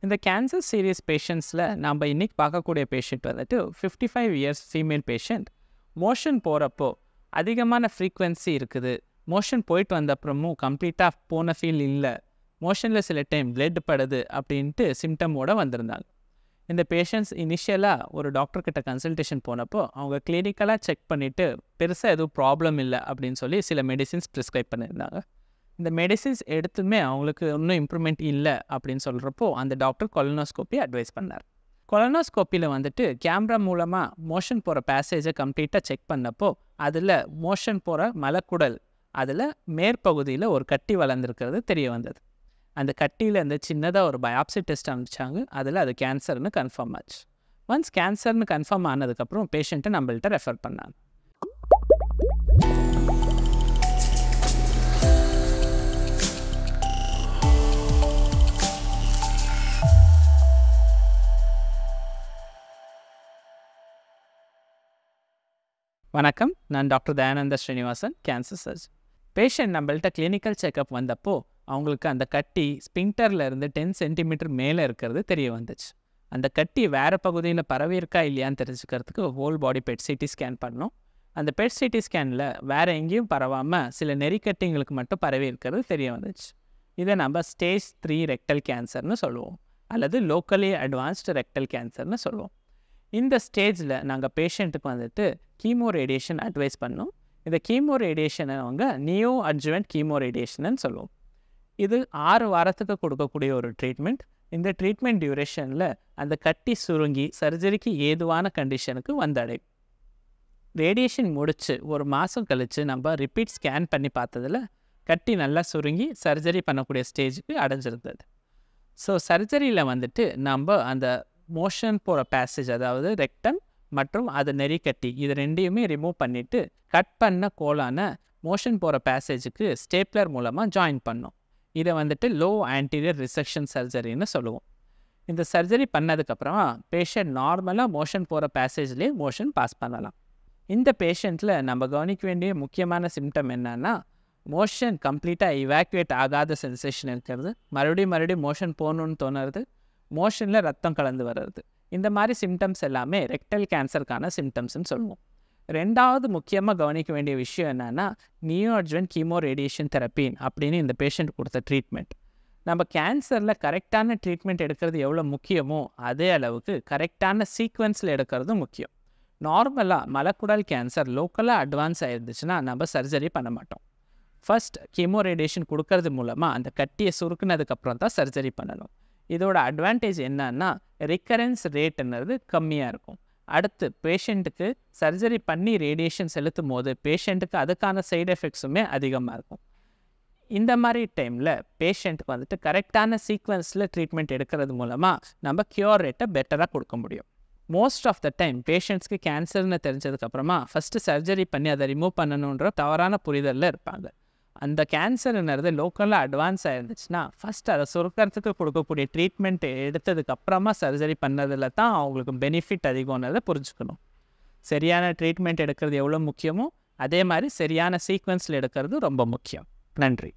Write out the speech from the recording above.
இந்த cancer serious பேஷண்ட்ஸில் நம்ம இன்றைக்கி பார்க்கக்கூடிய பேஷண்ட் வந்துட்டு 55 இயர்ஸ் ஃபீமேல் பேஷண்ட். மோஷன் போகிறப்போ அதிகமான ஃப்ரீக்வன்சி இருக்குது, மோஷன் போயிட்டு வந்த அப்புறமும் கம்ப்ளீட்டாக போன ஃபீல் இல்லை, மோஷனில் சில டைம் பிளட் படுது அப்படின்ட்டு சிம்டமோடு வந்திருந்தாங்க. இந்த பேஷண்ட்ஸ் இனிஷியலாக ஒரு டாக்டர்கிட்ட கன்சல்டேஷன் போனப்போ அவங்க கிளினிக்கலாக செக் பண்ணிவிட்டு பெருசாக எதுவும் ப்ராப்ளம் இல்லை அப்படின்னு சொல்லி சில மெடிசின்ஸ் ப்ரிஸ்கிரைப் பண்ணியிருந்தாங்க. இந்த மெடிசின்ஸ் எடுத்துமே அவங்களுக்கு இன்னும் இம்ப்ரூவ்மெண்ட் இல்லை அப்படின்னு சொல்கிறப்போ அந்த டாக்டர் கொலனோஸ்கோப்பி அட்வைஸ் பண்ணார். கொலனோஸ்கோப்பியில் வந்துட்டு கேமரா மூலமாக மோஷன் போகிற பேசேஜை கம்ப்ளீட்டாக செக் பண்ணப்போ அதில் மோஷன் போகிற மலக்குடல் அதில் மேற்பகுதியில் ஒரு கட்டி வளர்ந்துருக்கிறது தெரிய வந்தது. அந்த கட்டியில் இந்த சின்னதாக ஒரு பயாப்சி டெஸ்ட் அனுப்பிச்சாங்க. அதில் அது கேன்சர்னு கன்ஃபார்ம் ஆச்சு. ஒன்ஸ் கேன்சர்னு கன்ஃபார்ம் ஆனதுக்கப்புறம் பேஷண்ட்டை நம்மள்கிட்ட ரெஃபர் பண்ணாங்க. வணக்கம், நான் doctor Dayanand Srinivasan, cancer surgeon. Patient நம்மள்கிட்ட கிளினிக்கல் செக்அப் வந்தப்போ அவங்களுக்கு அந்த கட்டி ஸ்பிங்டரில் இருந்து 10 சென்டிமீட்டர் மேலே இருக்கிறது தெரிய வந்துச்சு. அந்த கட்டி வேறு பகுதியில் பரவி இருக்கா இல்லையான்னு தெரிஞ்சுக்கிறதுக்கு ஹோல் பாடி பெட் சிடி ஸ்கேன் பண்ணோம். அந்த பெட் சிடி ஸ்கேனில் வேறு எங்கேயும் பரவாமல் சில நெறிக்கட்டிங்களுக்கு மட்டும் பரவி இருக்கிறது தெரிய வந்துச்சு. இதை நம்ம ஸ்டேஜ் 3 ரெக்டல் கேன்சர்னு சொல்லுவோம், அல்லது லோக்கலி அட்வான்ஸ்டு ரெக்டல் கேன்சர்னு சொல்லுவோம். இந்த ஸ்டேஜில் நாங்கள் பேஷண்ட்டுக்கு வந்துட்டு கீமோ ரேடியேஷன் அட்வைஸ் பண்ணோம். இந்த கீமோ ரேடியேஷனை அவங்க நியோ அட்ஜுவன்ட் கீமோ ரேடியேஷன்னு சொல்லுவோம். இது 6 வாரத்துக்கு கொடுக்கக்கூடிய ஒரு ட்ரீட்மெண்ட். இந்த ட்ரீட்மெண்ட் டியூரேஷனில் அந்த கட்டி சுருங்கி சர்ஜரிக்கு ஏதுவான கண்டிஷனுக்கு வந்தடையும். ரேடியேஷன் முடித்து ஒரு மாதம் கழித்து நம்ம ரிப்பீட் ஸ்கேன் பண்ணி பார்த்ததில் கட்டி நல்லா சுருங்கி சர்ஜரி பண்ணக்கூடிய ஸ்டேஜுக்கு அடைஞ்சிருந்தது. ஸோ சர்ஜரியில் வந்துட்டு நம்ம அந்த மோஷன் போகிற பேசேஜ், அதாவது ரெக்டம் மற்றும் அது நெறிக்கட்டி, இது ரெண்டையுமே ரிமூவ் பண்ணிவிட்டு கட் பண்ண கோலான மோஷன் போகிற பேசேஜுக்கு ஸ்டேப்லர் மூலமாக ஜாயின் பண்ணோம். இதை வந்துட்டு லோ ஆன்டீரியர் ரிசெக்ஷன் சர்ஜரின்னு சொல்லுவோம். இந்த சர்ஜரி பண்ணதுக்கப்புறமா பேஷண்ட் நார்மலாக மோஷன் போகிற பேசேஜ்லேயே மோஷன் பாஸ் பண்ணலாம். இந்த பேஷண்ட்டில் நம்ம கவனிக்க வேண்டிய முக்கியமான சிம்டம் என்னன்னா, மோஷன் கம்ப்ளீட்டாக இவாக்குவேட் ஆகாத சென்சேஷன் இருக்கிறது, மறுபடியும் மோஷன் போகணுன்னு தோணுறது, மோஷனில் ரத்தம் கலந்து வர்றது. இந்த மாதிரி சிம்டம்ஸ் எல்லாமே ரெக்டல் கேன்சருக்கான சிம்டம்ஸ்ன்னு சொல்லுவோம். ரெண்டாவது முக்கியமாக கவனிக்க வேண்டிய விஷயம் என்னென்னா, neo adjuvant chemo radiation therapy அப்படின்னு இந்த பேஷண்ட் கொடுத்த ட்ரீட்மெண்ட். நம்ம கேன்சரில் கரெக்டான ட்ரீட்மெண்ட் எடுக்கிறது எவ்வளோ முக்கியமோ அதே அளவுக்கு கரெக்டான சீக்வன்ஸில் எடுக்கிறதும் முக்கியம். நார்மலாக மலக்குடல் கேன்சர் லோக்கலாக அட்வான்ஸ் ஆகிருந்துச்சுன்னா நம்ம சர்ஜரி பண்ண மாட்டோம். ஃபர்ஸ்ட் கீமோ ரேடியேஷன் கொடுக்கறது மூலமாக அந்த கட்டியை சுருக்குனதுக்கப்புறம் தான் சர்ஜரி பண்ணணும். இதோட அட்வான்டேஜ் என்னன்னா, ரிக்கரன்ஸ் ரேட்டுன்றது கம்மியாக இருக்கும். அடுத்து பேஷண்ட்டுக்கு சர்ஜரி பண்ணி ரேடியேஷன் செலுத்தும் போது பேஷண்ட்டுக்கு அதுக்கான சைடு எஃபெக்ட்ஸுமே அதிகமாக இருக்கும். இந்த மாதிரி டைமில் பேஷண்ட்டுக்கு வந்துட்டு கரெக்டான சீக்வன்ஸில் ட்ரீட்மெண்ட் எடுக்கிறது மூலமாக நம்ம க்யூர் ரேட்டை பெட்டராக கொடுக்க முடியும். மோஸ்ட் ஆஃப் த டைம் பேஷண்ட்ஸ்க்கு கேன்சர்னு தெரிஞ்சதுக்கப்புறமா ஃபஸ்ட்டு சர்ஜரி பண்ணி அதை ரிமூவ் பண்ணணுன்ற தவறான புரிதலில் இருப்பாங்க. அந்த கேன்சர்ன்றது லோக்கலாக அட்வான்ஸ் ஆகிருந்துச்சுன்னா ஃபஸ்ட் அதை சுருக்கிறதுக்கு கொடுக்கக்கூடிய ட்ரீட்மெண்ட் எடுத்ததுக்கப்புறமா சர்ஜரி பண்ணதில் தான் அவங்களுக்கு பெனிஃபிட் அதிகம்ன்றதை புரிஞ்சுக்கணும். சரியான ட்ரீட்மெண்ட் எடுக்கிறது எவ்வளோ முக்கியமோ அதே மாதிரி சரியான சீக்வன்ஸில் எடுக்கிறது ரொம்ப முக்கியம். நன்றி.